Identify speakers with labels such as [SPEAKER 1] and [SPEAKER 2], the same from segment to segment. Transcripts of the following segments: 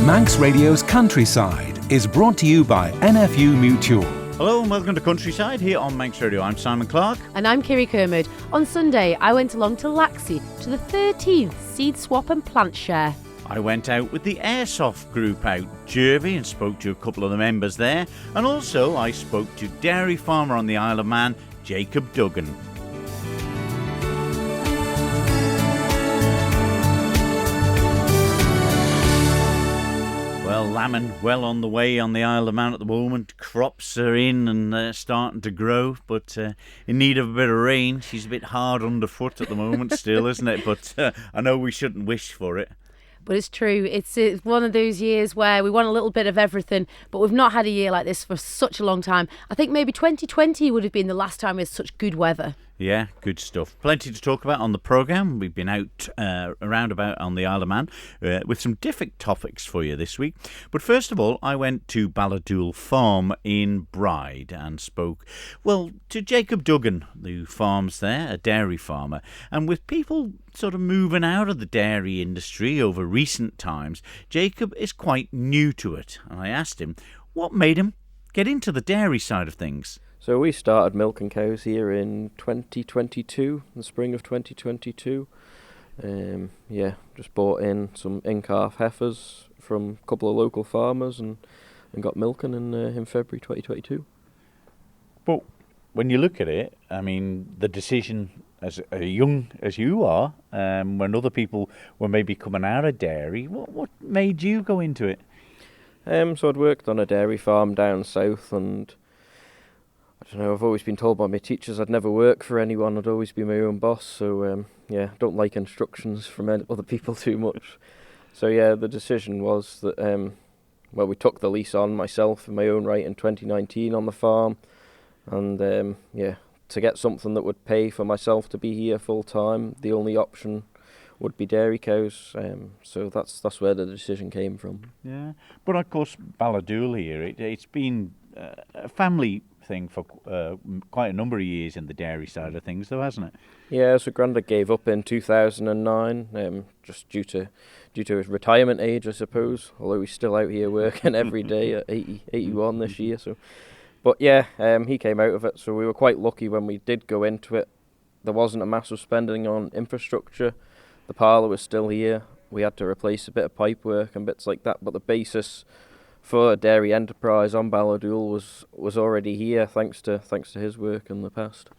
[SPEAKER 1] Manx Radio's Countryside is brought to you by NFU Mutual.
[SPEAKER 2] Hello and welcome to Countryside here on Manx Radio. I'm Simon Clark.
[SPEAKER 3] And I'm Kirree. On Sunday, I went along to Laxey to the 13th Seed Swap and Plant Share.
[SPEAKER 2] I went out with the Airsoft group out Kirree and spoke to a couple of the members there. And also I spoke to dairy farmer on the Isle of Man, Jacob Duggan. Well, lambing well on the way on the Isle of Man at the moment. Crops are in and starting to grow, but in need of a bit of rain. She's a bit hard underfoot at the moment still, isn't it? But I know we shouldn't wish for it.
[SPEAKER 3] But it's true. It's one of those years where we want a little bit of everything, but we've not had a year like this for such a long time. I think maybe 2020 would have been the last time we had such good weather.
[SPEAKER 2] Yeah, good stuff. Plenty to talk about on the programme. We've been out around about on the Isle of Man with some different topics for you this week. But first of all, I went to Balladool Farm in Bride and spoke, well, to Jacob Duggan, who farms there, a dairy farmer. And with people sort of moving out of the dairy industry over recent times, Jacob is quite new to it. And I asked him what made him get into the dairy side of things.
[SPEAKER 4] So we started milking cows here in 2022, in the spring of 2022. Just bought in some in-calf heifers from a couple of local farmers and got milking in February 2022.
[SPEAKER 2] But when you look at it, I mean, the decision as young as you are, when other people were maybe coming out of dairy, what made you go into it?
[SPEAKER 4] So I'd worked on a dairy farm down south, and I don't know, I've always been told by my teachers I'd never work for anyone, I'd always be my own boss, so don't like instructions from other people too much. So the decision was that, we took the lease on myself in my own right in 2019 on the farm, and to get something that would pay for myself to be here full time, the only option would be dairy cows, so that's where the decision came from. Yeah,
[SPEAKER 2] but of course Balladool here, it's been a family thing for quite a number of years in the dairy side of things, though, hasn't it?
[SPEAKER 4] Yeah, so Grandad gave up in 2009, just due to his retirement age, I suppose. Although he's still out here working every day at 81 this year. So, but he came out of it. So we were quite lucky when we did go into it. There wasn't a massive spending on infrastructure. The parlour was still here. We had to replace a bit of pipe work and bits like that, but the basis for a dairy enterprise on Balladool was already here, thanks to his work in the past.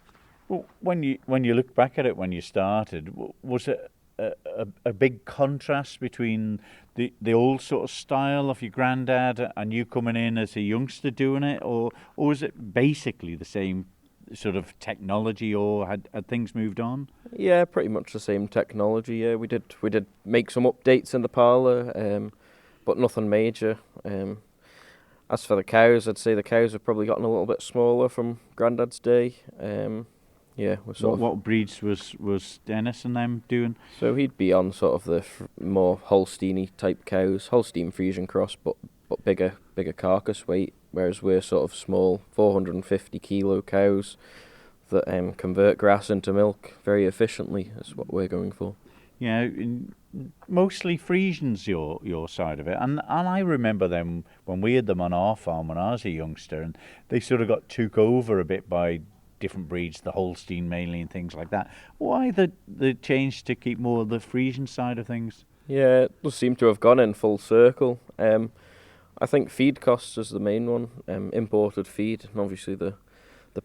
[SPEAKER 2] Well, when you look back at it when you started, was it a big contrast between the old sort of style of your granddad and you coming in as a youngster doing it, or was it basically the same sort of technology, or had things moved on?
[SPEAKER 4] Yeah, pretty much the same technology. Yeah, we did make some updates in the parlour, but nothing major. As for the cows, I'd say the cows have probably gotten a little bit smaller from Grandad's day.
[SPEAKER 2] What breeds was Dennis and them doing?
[SPEAKER 4] So he'd be on sort of the more Holstein-y type cows, Holstein Friesian cross, but bigger carcass weight, whereas we're sort of small 450 kilo cows that convert grass into milk very efficiently. Is what we're going for.
[SPEAKER 2] Yeah, mostly Friesians, your side of it, and I remember them when we had them on our farm when I was a youngster, and they sort of got took over a bit by different breeds, the Holstein mainly and things like that. Why the change to keep more of the Friesian side of things?
[SPEAKER 4] Yeah, it does seem to have gone in full circle. I think feed costs is the main one, imported feed, and obviously the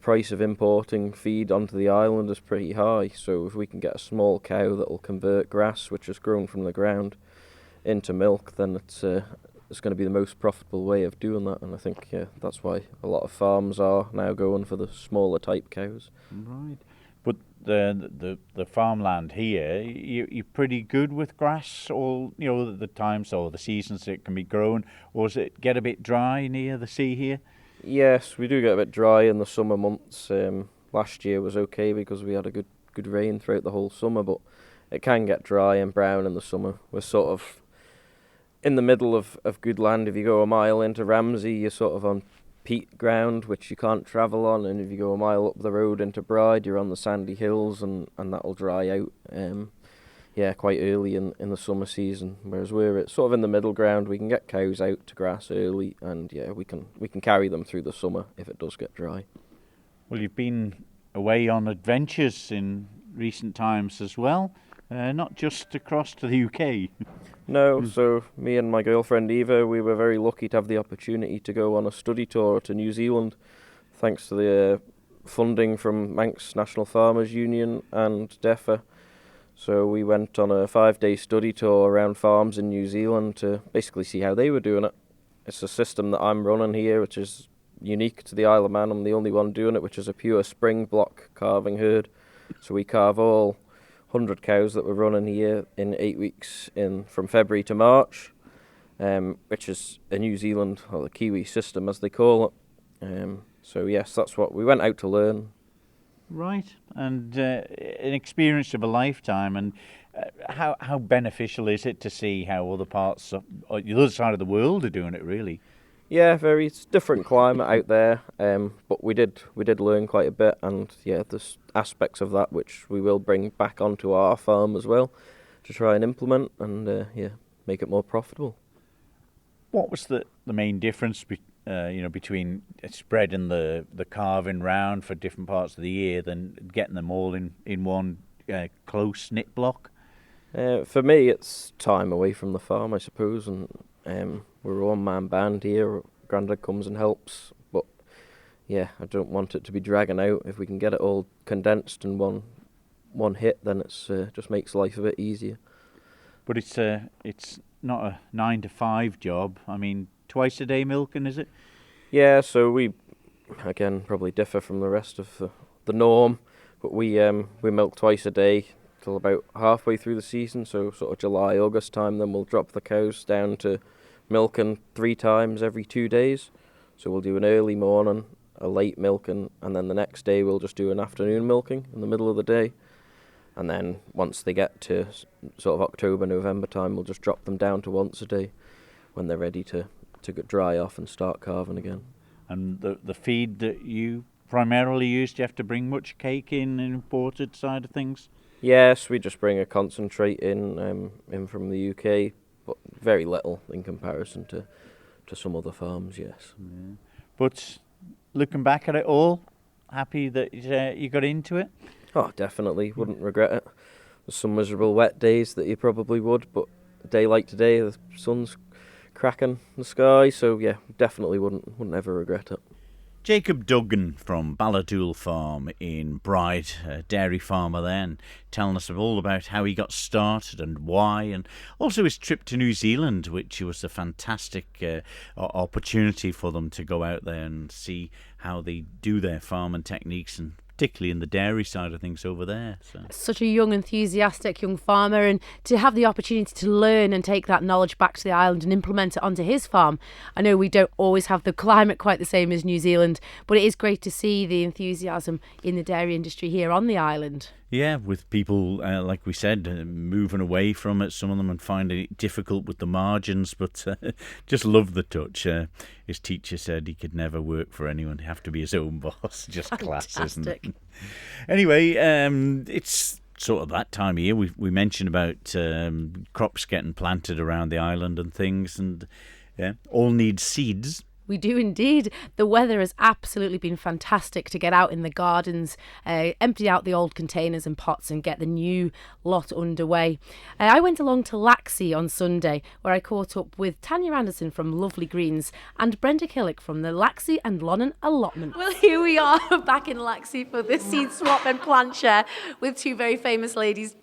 [SPEAKER 4] price of importing feed onto the island is pretty high, so if we can get a small cow that will convert grass, which is grown from the ground, into milk, then it's going to be the most profitable way of doing that, and I think that's why a lot of farms are now going for the smaller type cows.
[SPEAKER 2] Right. But the farmland here, you're pretty good with grass all, the times or the seasons it can be grown, or does it get a bit dry near the sea here?
[SPEAKER 4] Yes, we do get a bit dry in the summer months. Last year was okay because we had a good rain throughout the whole summer, but it can get dry and brown in the summer. We're sort of in the middle of good land. If you go a mile into Ramsey, you're sort of on peat ground, which you can't travel on, and if you go a mile up the road into Bride, you're on the sandy hills, and that'll dry out. quite early in the summer season, whereas we're sort of in the middle ground. We can get cows out to grass early, and we can carry them through the summer if it does get dry.
[SPEAKER 2] Well, you've been away on adventures in recent times as well, not just across to the UK.
[SPEAKER 4] No, so me and my girlfriend Eva, we were very lucky to have the opportunity to go on a study tour to New Zealand, thanks to the funding from Manx National Farmers Union and DEFA. So we went on a 5-day study tour around farms in New Zealand to basically see how they were doing it. It's a system that I'm running here, which is unique to the Isle of Man. I'm the only one doing it, which is a pure spring block calving herd. So we calve all 100 cows that we're running here in 8 weeks from February to March, which is a New Zealand, or the Kiwi system as they call it. So yes, that's what we went out to learn.
[SPEAKER 2] Right, and an experience of a lifetime. And how beneficial is it to see how other parts of the other side of the world are doing it, really?
[SPEAKER 4] Yeah, it's different climate out there, but we did learn quite a bit, and there's aspects of that which we will bring back onto our farm as well to try and implement and make it more profitable.
[SPEAKER 2] What was the main difference between spreading the calving round for different parts of the year than getting them all in one close knit block?
[SPEAKER 4] For me, it's time away from the farm, I suppose, and we're a one-man band here. Grandad comes and helps, but I don't want it to be dragging out. If we can get it all condensed in one hit, then it's just makes life a bit easier.
[SPEAKER 2] But it's not a 9 to 5 job. I mean, twice a day milking, is it? Yeah,
[SPEAKER 4] so we again probably differ from the rest of the norm, but we milk twice a day till about halfway through the season, so sort of July, August time. Then we'll drop the cows down to milking 3 times every 2 days. So we'll do an early morning, a late milking, and then the next day we'll just do an afternoon milking in the middle of the day. And then once they get to sort of October, November time, we'll just drop them down to once a day when they're ready to get dry off and start calving again.
[SPEAKER 2] And the feed that you primarily use, do you have to bring much cake in imported side of things?
[SPEAKER 4] Yes, we just bring a concentrate in from the UK, but very little in comparison to some other farms, yes.
[SPEAKER 2] Yeah. But looking back at it all, happy that you got into it?
[SPEAKER 4] Oh, definitely. Wouldn't regret it. There's some miserable wet days that you probably would, but a day like today, the sun's cracking the sky, so definitely wouldn't ever regret it.
[SPEAKER 2] Jacob Duggan from Balladool Farm in Bride, a dairy farmer then, telling us all about how he got started and why, and also his trip to New Zealand, which was a fantastic opportunity for them to go out there and see how they do their farming techniques, and particularly in the dairy side of things over there. So.
[SPEAKER 3] Such a young, enthusiastic young farmer, and to have the opportunity to learn and take that knowledge back to the island and implement it onto his farm. I know we don't always have the climate quite the same as New Zealand, but it is great to see the enthusiasm in the dairy industry here on the island.
[SPEAKER 2] Yeah, with people, like we said, moving away from it, some of them, and finding it difficult with the margins, but just love the touch. His teacher said he could never work for anyone, have to be his own boss. Just class, isn't it? Anyway, it's sort of that time of year. We mentioned about crops getting planted around the island and things, and all need seeds.
[SPEAKER 3] We do indeed. The weather has absolutely been fantastic to get out in the gardens, empty out the old containers and pots and get the new lot underway. I went along to Laxey on Sunday, where I caught up with Tanya Anderson from Lovely Greens and Brenda Killick from the Laxey and Lonnan Allotment. Well, here we are back in Laxey for the seed swap and plant share with two very famous ladies,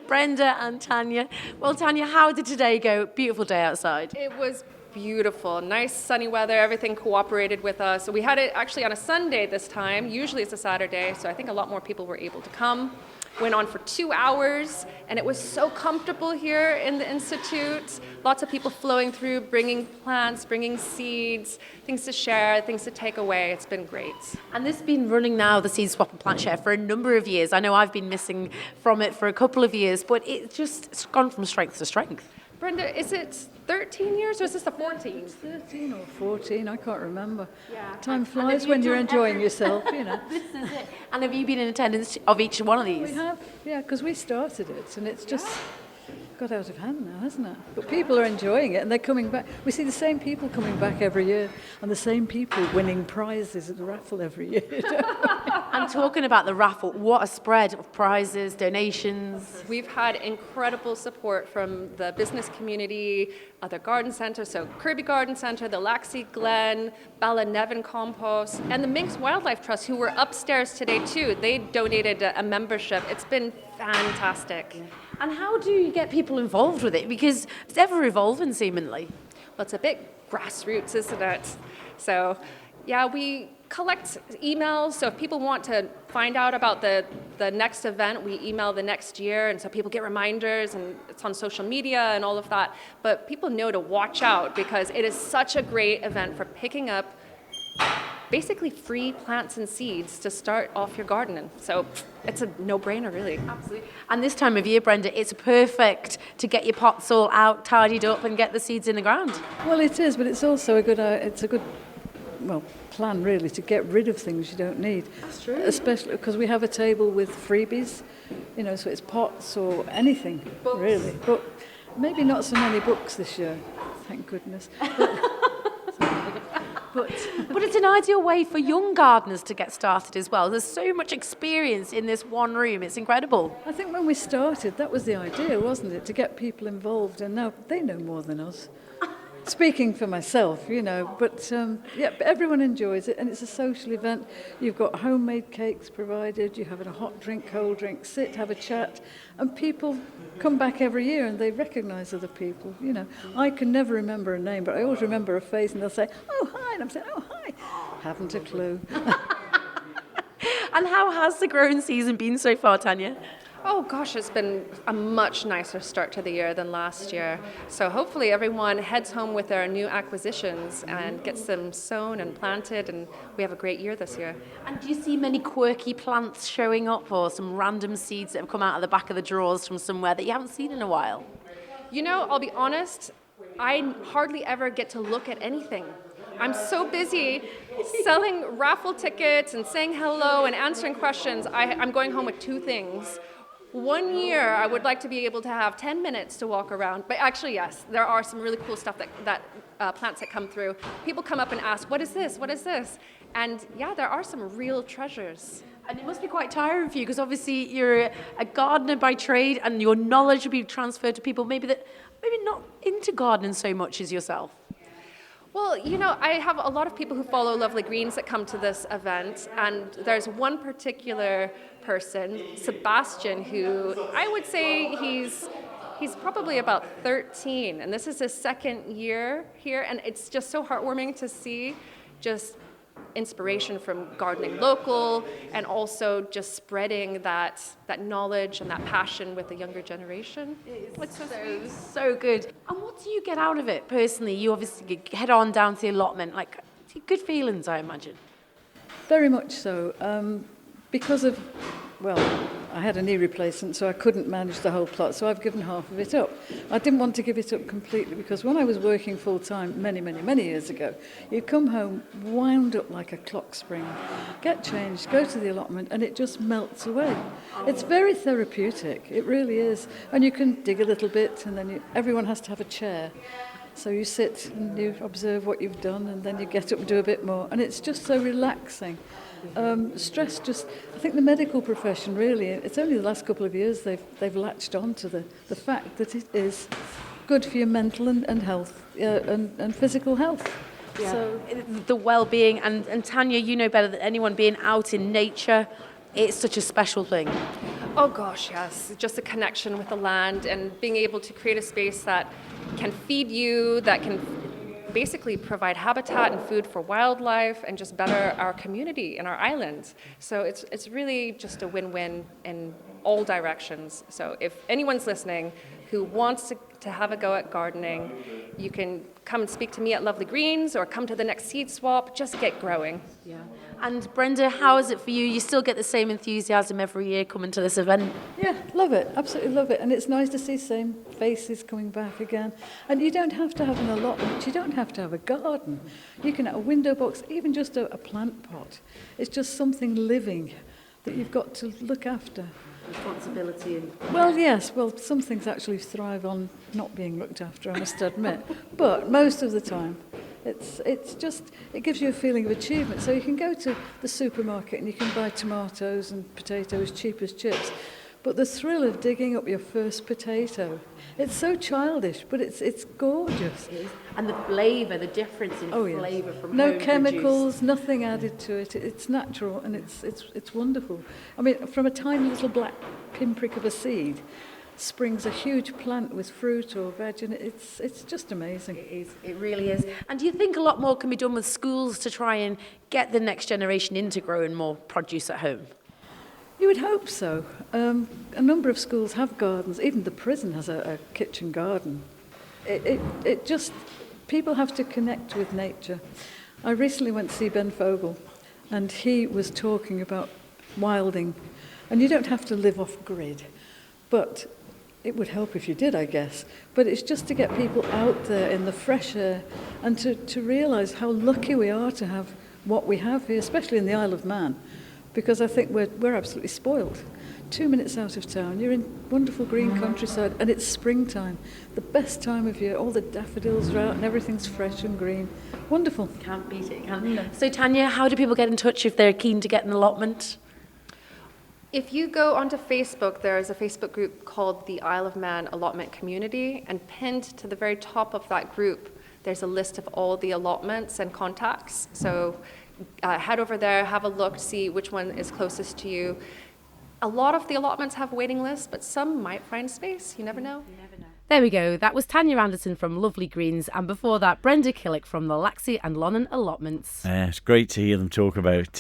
[SPEAKER 3] Brenda and Tanya. Well, Tanya, how did today go? Beautiful day outside.
[SPEAKER 5] It was beautiful, nice sunny weather, everything cooperated with us. So we had it actually on a Sunday this time. Usually it's a Saturday, so I think a lot more people were able to come. Went on for 2 hours, and it was so comfortable here in the Institute. Lots of people flowing through, bringing plants, bringing seeds, things to share, things to take away. It's been great.
[SPEAKER 3] And this has been running now, the Seed Swap and Plant Share, for a number of years. I know I've been missing from it for a couple of years, but it's gone from strength to strength.
[SPEAKER 5] Brenda, is it 13 years or is this the 14th?
[SPEAKER 6] It's 13 or 14, I can't remember.
[SPEAKER 3] Yeah.
[SPEAKER 6] Time
[SPEAKER 3] And
[SPEAKER 6] flies
[SPEAKER 3] have
[SPEAKER 6] when
[SPEAKER 3] you
[SPEAKER 6] you're
[SPEAKER 3] done
[SPEAKER 6] enjoying
[SPEAKER 3] every-
[SPEAKER 6] yourself, you know.
[SPEAKER 3] This is it. And have you been in attendance of each one of these?
[SPEAKER 6] We have, yeah, because we started it, and it's just got out of hand now, hasn't it? But people are enjoying it, and they're coming back. We see the same people coming back every year, and the same people winning prizes at the raffle every year.
[SPEAKER 3] And talking about the raffle, what a spread of prizes, donations.
[SPEAKER 5] We've had incredible support from the business community, other garden centres, so Kirree Garden Centre, the Laxey Glen, Ballinevin Compost, and the Minx Wildlife Trust, who were upstairs today too. They donated a membership. It's been fantastic.
[SPEAKER 3] And how do you get people involved with it? Because it's ever evolving, seemingly.
[SPEAKER 5] Well, it's a bit grassroots, isn't it? So, yeah, we collect emails. So if people want to find out about the next event, we email the next year. And so people get reminders, and it's on social media and all of that. But people know to watch out because it is such a great event for picking up basically free plants and seeds to start off your garden. So it's a no-brainer, really.
[SPEAKER 3] Absolutely. And this time of year, Brenda, it's perfect to get your pots all out, tidied up, and get the seeds in the ground.
[SPEAKER 6] Well, it is, but it's also a good, plan really to get rid of things you don't need.
[SPEAKER 3] That's true.
[SPEAKER 6] Especially because we have a table with freebies, you know, so it's pots or anything,
[SPEAKER 3] Books.
[SPEAKER 6] really. But maybe not so many books this year, thank goodness.
[SPEAKER 3] But it's an ideal way for young gardeners to get started as well. There's so much experience in this one room. It's incredible.
[SPEAKER 6] I think when we started, that was the idea, wasn't it? To get people involved, and now they know more than us. Speaking for myself, you know, but everyone enjoys it, and it's a social event. You've got homemade cakes provided, you have a hot drink, cold drink, sit, have a chat, and people come back every year and they recognise other people, you know. I can never remember a name, but I always remember a face, and they'll say, "Oh, hi," and I'm saying, "Oh, hi." Haven't a clue.
[SPEAKER 3] And how has the growing season been so far, Tanya?
[SPEAKER 5] Oh gosh, it's been a much nicer start to the year than last year. So hopefully everyone heads home with their new acquisitions and gets them sown and planted, and we have a great year this year.
[SPEAKER 3] And do you see many quirky plants showing up, or some random seeds that have come out of the back of the drawers from somewhere that you haven't seen in a while?
[SPEAKER 5] You know, I'll be honest, I hardly ever get to look at anything. I'm so busy selling raffle tickets and saying hello and answering questions. I'm going home with two things. One year, I would like to be able to have 10 minutes to walk around. But actually, yes, there are some really cool stuff that plants that come through. People come up and ask, "What is this? What is this?" And yeah, there are some real treasures.
[SPEAKER 3] And it must be quite tiring for you, because obviously you're a gardener by trade, and your knowledge will be transferred to people maybe not into gardening so much as yourself.
[SPEAKER 5] Well, you know, I have a lot of people who follow Lovely Greens that come to this event, and there's one particular person, Sebastian, who I would say he's probably about 13, and this is his second year here, and it's just so heartwarming to see just inspiration from gardening local, and also just spreading that knowledge and that passion with the younger generation.
[SPEAKER 3] It's so good. And what do you get out of it personally? You obviously head on down to the allotment, like good feelings, I imagine.
[SPEAKER 6] Very much so. Because of, I had a knee replacement, so I couldn't manage the whole plot, so I've given half of it up. I didn't want to give it up completely, because when I was working full-time many years ago, you'd come home wound up like a clock spring, get changed, go to the allotment, and it just melts away. It's very therapeutic, it really is. And you can dig a little bit, and then everyone has to have a chair. So you sit and you observe what you've done, and then you get up and do a bit more, and it's just so relaxing. Stress I think the medical profession really, it's only the last couple of years they've latched on to the fact that it is good for your mental and health and physical health.
[SPEAKER 3] Yeah.
[SPEAKER 6] So
[SPEAKER 3] the well-being, and Tanya, you know better than anyone, being out in nature, it's such a special thing.
[SPEAKER 5] Oh gosh, yes. Just a connection with the land and being able to create a space that can feed you, that can basically provide habitat and food for wildlife and just better our community and our island. So it's really just a win-win in all directions. So if anyone's listening who wants to have a go at gardening, you can come and speak to me at Lovely Greens or come to the next seed swap. Just get growing.
[SPEAKER 3] Yeah. And Brenda, how is it for you? You still get the same enthusiasm every year coming to this event?
[SPEAKER 6] yeah, love it, absolutely love it. And it's nice to see same faces coming back again. And you don't have to have an allotment, you don't have to have a garden. You can have a window box, even just a plant pot. It's just something living that you've got to look after.
[SPEAKER 3] Responsibility.
[SPEAKER 6] Well, yes, some things actually thrive on not being looked after, I must admit. But most of the time, it gives you a feeling of achievement. So you can go to the supermarket and you can buy tomatoes and potatoes cheap as chips. But the thrill of digging up your first potato, it's so childish, but it's gorgeous.
[SPEAKER 3] It is. And the flavour, the difference in flavour from
[SPEAKER 6] no
[SPEAKER 3] home
[SPEAKER 6] chemicals,
[SPEAKER 3] produced.
[SPEAKER 6] nothing added to it. It's natural and it's wonderful. I mean, from a tiny little black pinprick of a seed springs a huge plant with fruit or veg, and it's just amazing.
[SPEAKER 3] It is. It really is. And do you think a lot more can be done with schools to try and get the next generation into growing more produce at home?
[SPEAKER 6] You would hope so. A number of schools have gardens. Even the prison has a kitchen garden. It just, people have to connect with nature. I recently went to see Ben Fogel, and he was talking about wilding. And you don't have to live off grid, but it would help if you did, I guess. But it's just to get people out there in the fresh air and to realise how lucky we are to have what we have here, especially in the Isle of Man. Because I think we're absolutely spoiled. 2 minutes out of town, you're in wonderful green countryside, and it's springtime, the best time of year. All the daffodils are out and everything's fresh and green. Wonderful.
[SPEAKER 3] Can't beat it, can you? So Tanya, how do people get in touch if they're keen to get an allotment?
[SPEAKER 5] If you go onto Facebook, there's a Facebook group called the Isle of Man Allotment Community, and pinned to the very top of that group, there's a list of all the allotments and contacts. So head over there, have a look, see which one is closest to you. A lot of the allotments have waiting lists, but some might find space. You never know.
[SPEAKER 3] There we go. That was Tanya Anderson from Lovely Greens, and before that, Brenda Killick from the Laxey and Lonnon allotments.
[SPEAKER 2] It's great to hear them talk about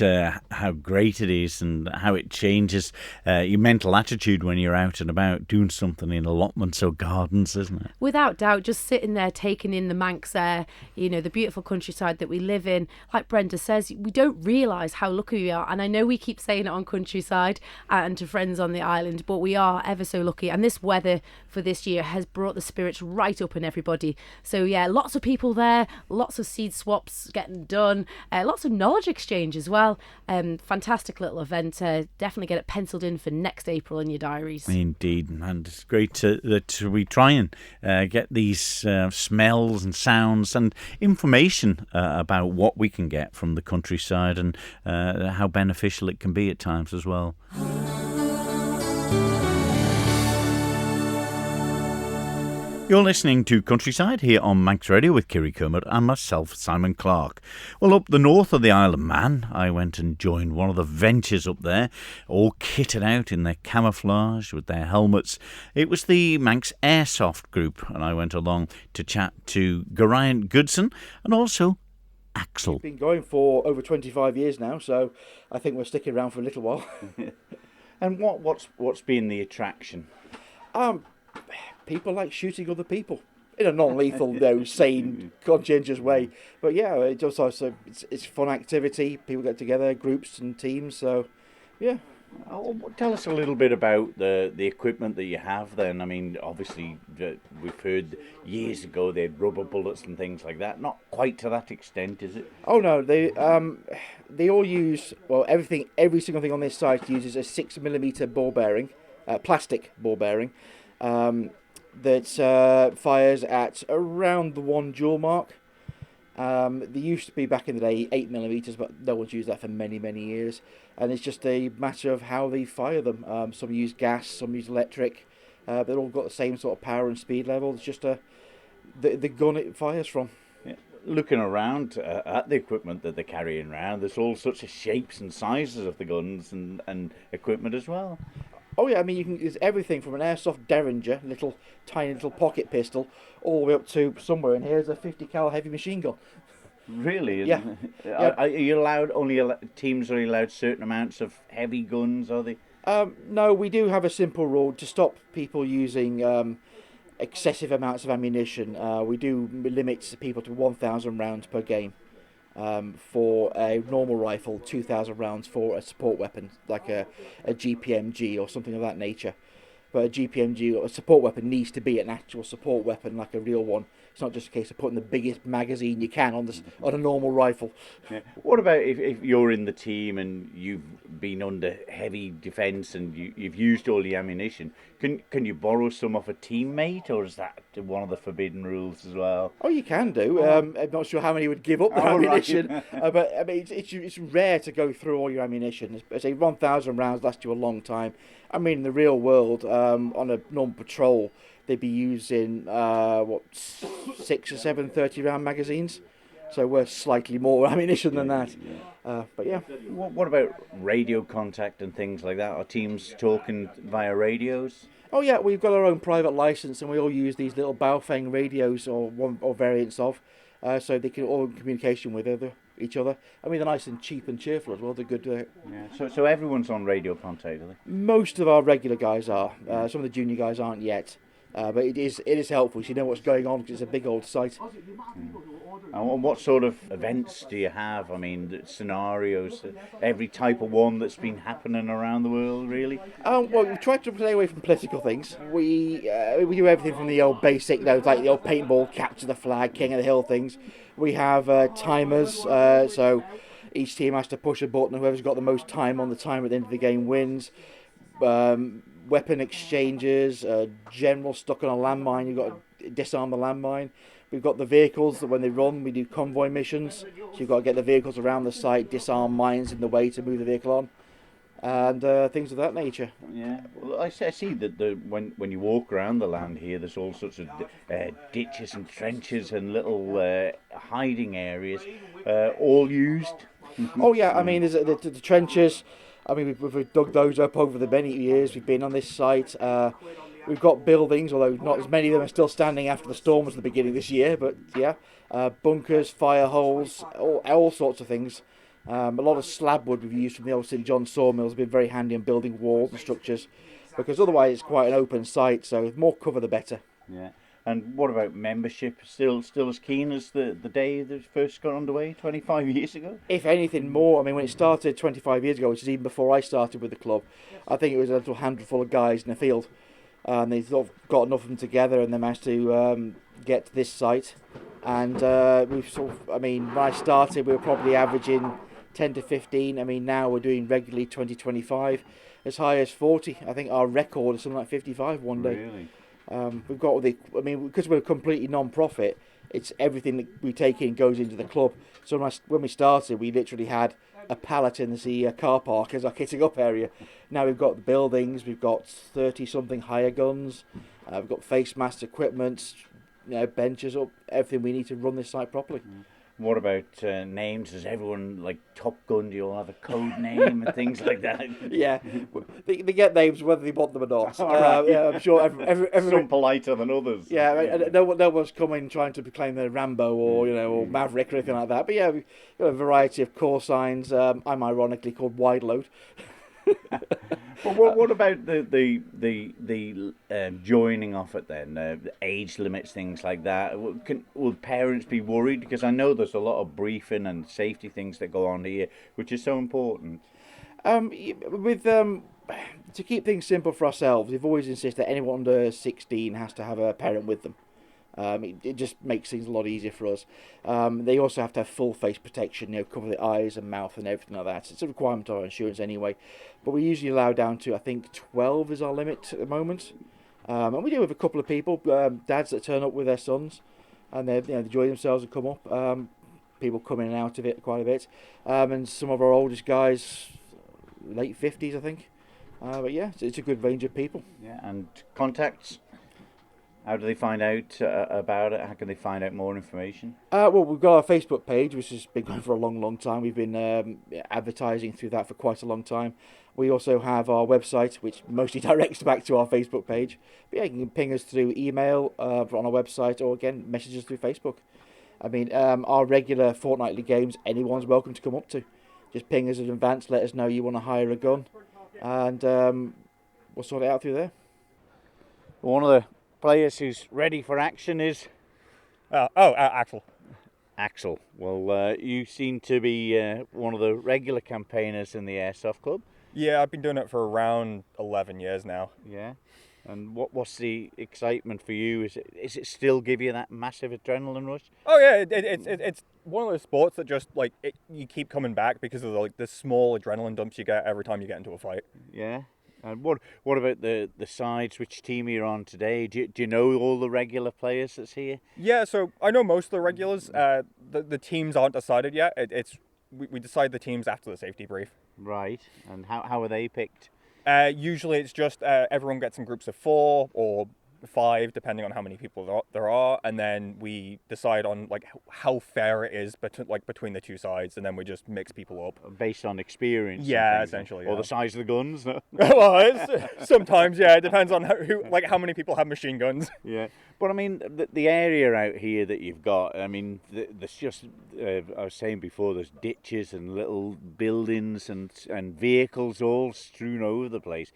[SPEAKER 2] how great it is and how it changes your mental attitude when you're out and about doing something in allotments or gardens, isn't it?
[SPEAKER 3] Without doubt, just sitting there taking in the Manx air, the beautiful countryside that we live in. Like Brenda says, we don't realise how lucky we are. And I know we keep saying it on Countryside and to friends on the island, but we are ever so lucky. And this weather for this year has brought the spirits right up in everybody. So yeah, lots of people there, lots of seed swaps getting done, lots of knowledge exchange as well. Fantastic little event. Definitely get it penciled in for next April in your diaries.
[SPEAKER 2] Indeed, and it's great that we try and get these smells and sounds and information about what we can get from the countryside and how beneficial it can be at times as well. You're listening to Countryside here on Manx Radio with Kirree Kermit and myself, Simon Clark. Well, up the north of the Isle of Man, I went and joined one of the ventures up there, all kitted out in their camouflage with their helmets. It was the Manx Airsoft group, and I went along to chat to Geraint Goodson and also Axel.
[SPEAKER 7] We've been going for over 25 years now, so I think we're sticking around for a little while.
[SPEAKER 2] And what's been the attraction?
[SPEAKER 7] People like shooting other people in a non-lethal, sane, conscientious way. But yeah, it just also it's fun activity. People get together, groups and teams. So yeah.
[SPEAKER 2] Tell us a little bit about the equipment that you have then. I mean, obviously, we've heard years ago they had rubber bullets and things like that. Not quite to that extent, is it?
[SPEAKER 7] Oh no, they all use, every single thing on this site uses a 6mm ball bearing, plastic ball bearing, that fires at around the 1 joule mark. They used to be back in the day 8mm, but no one's used that for many, many years. And it's just a matter of how they fire them. Some use gas, some use electric. They've all got the same sort of power and speed level. It's just the gun it fires from.
[SPEAKER 2] Yeah. Looking around at the equipment that they're carrying around, there's all sorts of shapes and sizes of the guns and equipment as well.
[SPEAKER 7] Oh yeah, I mean, you can use everything from an airsoft Derringer, tiny little pocket pistol, all the way up to somewhere in here is a 50 cal heavy machine gun.
[SPEAKER 2] Really?
[SPEAKER 7] Yeah.
[SPEAKER 2] Are you allowed, teams are allowed certain amounts of heavy guns, are they?
[SPEAKER 7] No, we do have a simple rule to stop people using excessive amounts of ammunition. We do limit people to 1,000 rounds per game. For a normal rifle, 2,000 rounds for a support weapon like a GPMG or something of that nature. But a GPMG or a support weapon needs to be an actual support weapon, like a real one. It's not just a case of putting the biggest magazine you can on a normal rifle.
[SPEAKER 2] Yeah. What about if you're in the team and you've been under heavy defence and you've used all the ammunition? Can you borrow some off a teammate, or is that one of the forbidden rules as well?
[SPEAKER 7] Oh, you can do. I'm not sure how many would give up their ammunition, but I mean, it's rare to go through all your ammunition. I say 1,000 rounds lasts you a long time. I mean, in the real world, on a normal patrol, they'd be using 6 or 7 30-round magazines. So we're slightly more ammunition than that. But yeah.
[SPEAKER 2] What about radio contact and things like that? Are teams talking via radios?
[SPEAKER 7] Oh yeah, we've got our own private license, and we all use these little Baofeng radios or variants of, so they can all in communication with each other. I mean, they're nice and cheap and cheerful as well. They're good.
[SPEAKER 2] Yeah. So everyone's on radio contact, are they?
[SPEAKER 7] Most of our regular guys are. Some of the junior guys aren't yet. But it is helpful, so you know what's going on, because it's a big old site.
[SPEAKER 2] And what sort of events do you have? I mean, the scenarios, every type of one that's been happening around the world, really?
[SPEAKER 7] Well, we try to stay away from political things. We do everything from the old basic, like the old paintball, capture the flag, king of the hill things. We have timers, so each team has to push a button. Whoever's got the most time on the timer at the end of the game wins. Weapon exchanges, general stuck on a landmine, you've got to disarm the landmine. We've got the vehicles that when they run, we do convoy missions, so you've got to get the vehicles around the site, disarm mines in the way to move the vehicle on, and things of that nature.
[SPEAKER 2] Yeah, well, I see that when you walk around the land here, there's all sorts of ditches and trenches and little hiding areas, all used.
[SPEAKER 7] Oh yeah, I mean, there's the trenches. I mean, we've dug those up over the many years we've been on this site. We've got buildings, although not as many of them are still standing after the storm as the beginning of this year, but yeah. Bunkers, fire holes, all sorts of things. A lot of slab wood we've used from the old St John sawmills have been very handy in building walls and structures, because otherwise it's quite an open site, so the more cover the better.
[SPEAKER 2] Yeah. And what about membership? Still as keen as the day that first got underway 25 years ago?
[SPEAKER 7] If anything more, I mean, when it started 25 years ago, which is even before I started with the club, I think it was a little handful of guys in the field. And they sort of got enough of them together and they managed to get to this site. And we've sort of, I mean, when I started, we were probably averaging 10 to 15. I mean, now we're doing regularly 20, 25, as high as 40. I think our record is something like 55 one day.
[SPEAKER 2] Really?
[SPEAKER 7] We've got because we're completely non-profit, it's everything that we take in goes into the club. So when we started, we literally had a pallet in the car park as our kitting up area. Now we've got the buildings, we've got 30-something hire guns, we've got face mask equipment, benches up, everything we need to run this site properly.
[SPEAKER 2] What about names? Does everyone, like Top Gun, do you all have a code name and things like that?
[SPEAKER 7] Yeah, they get names whether they want them or not.
[SPEAKER 2] Right.
[SPEAKER 7] Yeah, I'm sure everyone...
[SPEAKER 2] Some politer than others.
[SPEAKER 7] Yeah, no one's coming trying to proclaim they're Rambo or or Maverick or anything like that. But yeah, we've got a variety of call signs. I'm ironically called Wide Load.
[SPEAKER 2] Well, what about the joining off it then? The age limits, things like that. Would parents be worried? Because I know there's a lot of briefing and safety things that go on here, which is so important. To keep things simple for ourselves, we've always insisted that anyone under 16 has to have a parent with them. It just makes things a lot easier for us. They also have to have full face protection, cover the eyes and mouth and everything like that. It's a requirement of our insurance anyway. But we usually allow down to, I think, 12 is our limit at the moment. And we do have a couple of people, dads that turn up with their sons, and they enjoy themselves and come up. People come in and out of it quite a bit. And some of our oldest guys, late 50s, I think. But yeah, it's a good range of people. Yeah, and contacts? How do they find out about it? How can they find out more information?
[SPEAKER 7] Well, we've got our Facebook page, which has been going for a long, long time. We've been advertising through that for quite a long time. We also have our website, which mostly directs back to our Facebook page. But yeah, you can ping us through email on our website, or again, message us through Facebook. I mean, our regular fortnightly games, anyone's welcome to come up to. Just ping us in advance, let us know you want to hire a gun, and we'll sort it out through there.
[SPEAKER 2] One of the players who's ready for action is
[SPEAKER 8] Axel.
[SPEAKER 2] Axel. Well, you seem to be one of the regular campaigners in the Airsoft Club.
[SPEAKER 8] Yeah, I've been doing it for around 11 years now.
[SPEAKER 2] Yeah. And what's the excitement for you? Is it still give you that massive adrenaline rush?
[SPEAKER 8] Oh yeah, it's one of those sports that just like you keep coming back because of the small adrenaline dumps you get every time you get into a fight.
[SPEAKER 2] Yeah. And what about the sides? Which team are you on today? Do you know all the regular players that's here?
[SPEAKER 8] Yeah, so I know most of the regulars. The teams aren't decided yet. We decide the teams after the safety brief.
[SPEAKER 2] Right. And how are they picked?
[SPEAKER 8] Usually it's just everyone gets in groups of 4 or 5, depending on how many people there are, and then we decide on like how fair it is between the two sides, and then we just mix people up
[SPEAKER 2] based on experience.
[SPEAKER 8] Yeah, essentially.
[SPEAKER 2] Or the size of the guns. No?
[SPEAKER 8] Well, sometimes it depends on how many people have machine guns.
[SPEAKER 2] Yeah, but I mean the area out here that you've got. I mean, there's just I was saying before, there's ditches and little buildings and vehicles all strewn over the place.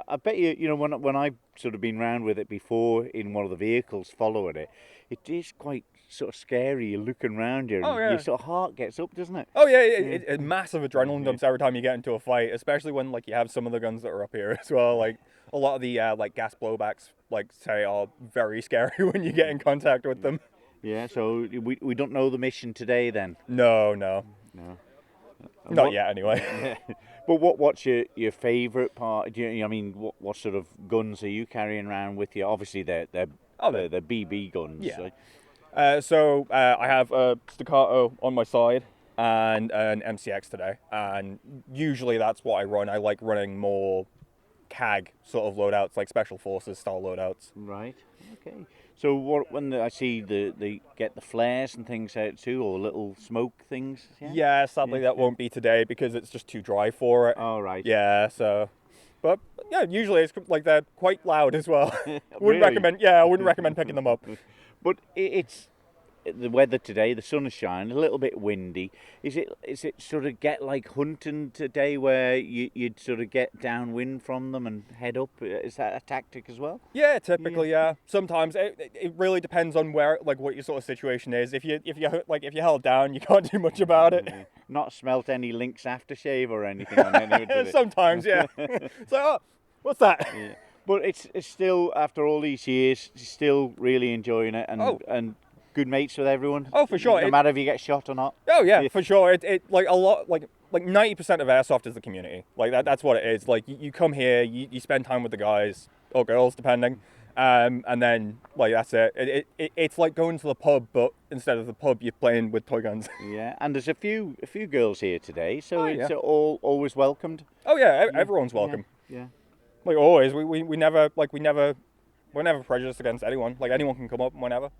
[SPEAKER 2] I bet you know when I've sort of been round with it before in one of the vehicles following it, it is quite sort of scary. You're looking around you, and your sort of heart gets up, doesn't it?
[SPEAKER 8] Oh yeah, it massive adrenaline dumps every time you get into a fight, especially when like you have some of the guns that are up here as well. Like a lot of the like gas blowbacks, like say, are very scary when you get in contact with them.
[SPEAKER 2] Yeah, so we don't know the mission today then?
[SPEAKER 8] No. Not yet, anyway.
[SPEAKER 2] But what's your favourite part? I mean, what sort of guns are you carrying around with you? Obviously, they're BB guns.
[SPEAKER 8] Yeah. So I have a Staccato on my side and an MCX today, and usually that's what I run. I like running more CAG sort of loadouts, like Special Forces style loadouts.
[SPEAKER 2] Right. Okay. So when I see they get the flares and things out too, or little smoke things?
[SPEAKER 8] Yeah, sadly that won't be today because it's just too dry for it.
[SPEAKER 2] Oh, right.
[SPEAKER 8] Yeah, so... But yeah, usually it's like they're quite loud as well.
[SPEAKER 2] Really?
[SPEAKER 8] I wouldn't recommend picking them up.
[SPEAKER 2] But it's the weather today, the sun is shining, a little bit windy. Is it sort of get like hunting today where you'd sort of get downwind from them and head up? Is that a tactic as well?
[SPEAKER 8] Yeah, typically, yeah. Sometimes it really depends on where, like, what your sort of situation is. If you're held down, you can't do much about it.
[SPEAKER 2] Not smelt any Lynx aftershave or anything on any.
[SPEAKER 8] Sometimes, yeah. So, what's that?
[SPEAKER 2] Yeah. But it's still, after all these years, still really enjoying it and good mates with everyone.
[SPEAKER 8] Oh, for sure.
[SPEAKER 2] No matter if you get shot or not.
[SPEAKER 8] Oh yeah, for sure. It like a lot, like 90% of Airsoft is the community. Like that's what it is. Like you come here, you spend time with the guys or girls, depending, and then like that's it. It's like going to the pub, but instead of the pub, you're playing with toy guns.
[SPEAKER 2] Yeah, and there's a few girls here today, so it's all always welcomed.
[SPEAKER 8] Oh yeah, everyone's welcome.
[SPEAKER 2] Yeah.
[SPEAKER 8] Like always, we're never prejudiced against anyone. Like anyone can come up whenever.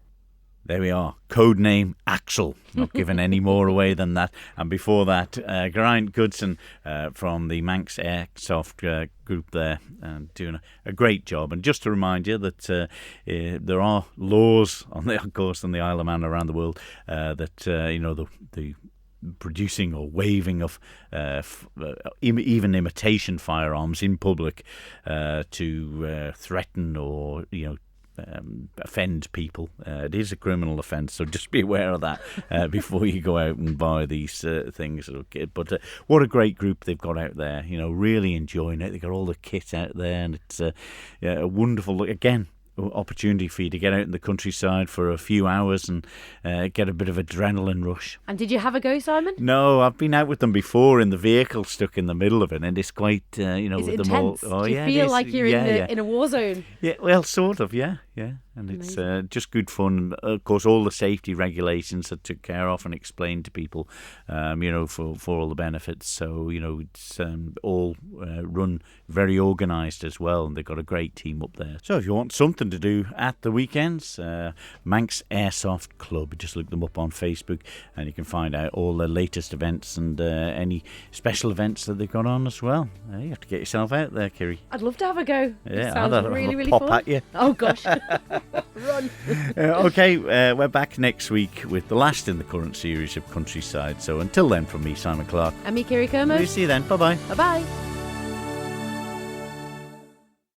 [SPEAKER 2] There we are. Codename Axel. Not giving any more away than that. And before that, Geraint Goodson from the Manx Airsoft group there, doing a great job. And just to remind you that there are laws on the Isle of Man around the world that the producing or waving of even imitation firearms in public to threaten or offend people. It is a criminal offence, so just be aware of that before you go out and buy these things. But what a great group they've got out there, really enjoying it. They've got all the kit out there, and it's a wonderful look. Again, opportunity for you to get out in the countryside for a few hours and get a bit of adrenaline rush.
[SPEAKER 3] And did you have a go, Simon?
[SPEAKER 2] No, I've been out with them before in the vehicle, stuck in the middle of it, and it's quite,
[SPEAKER 3] Is
[SPEAKER 2] with
[SPEAKER 3] it
[SPEAKER 2] them all.
[SPEAKER 3] intense? Do you feel like you're in a war zone?
[SPEAKER 2] Yeah, well, sort of, yeah. And it's just good fun. Of course, all the safety regulations are took care of and explained to people, for all the benefits. So, it's all run very organised as well, and they've got a great team up there. So if you want something to do at the weekends, Manx Airsoft Club, just look them up on Facebook and you can find out all the latest events and any special events that they've got on as well. You have to get yourself out there, Kirree.
[SPEAKER 3] I'd love to have a go.
[SPEAKER 2] Yeah,
[SPEAKER 3] it sounds
[SPEAKER 2] I'll
[SPEAKER 3] really
[SPEAKER 2] pop
[SPEAKER 3] fun.
[SPEAKER 2] at you.
[SPEAKER 3] Oh gosh. Run.
[SPEAKER 2] Okay, we're back next week with the last in the current series of Countryside. So until then, from me, Simon Clark.
[SPEAKER 3] And me, Kirree Kermode.
[SPEAKER 2] We'll see you then. Bye-bye.
[SPEAKER 3] Bye-bye.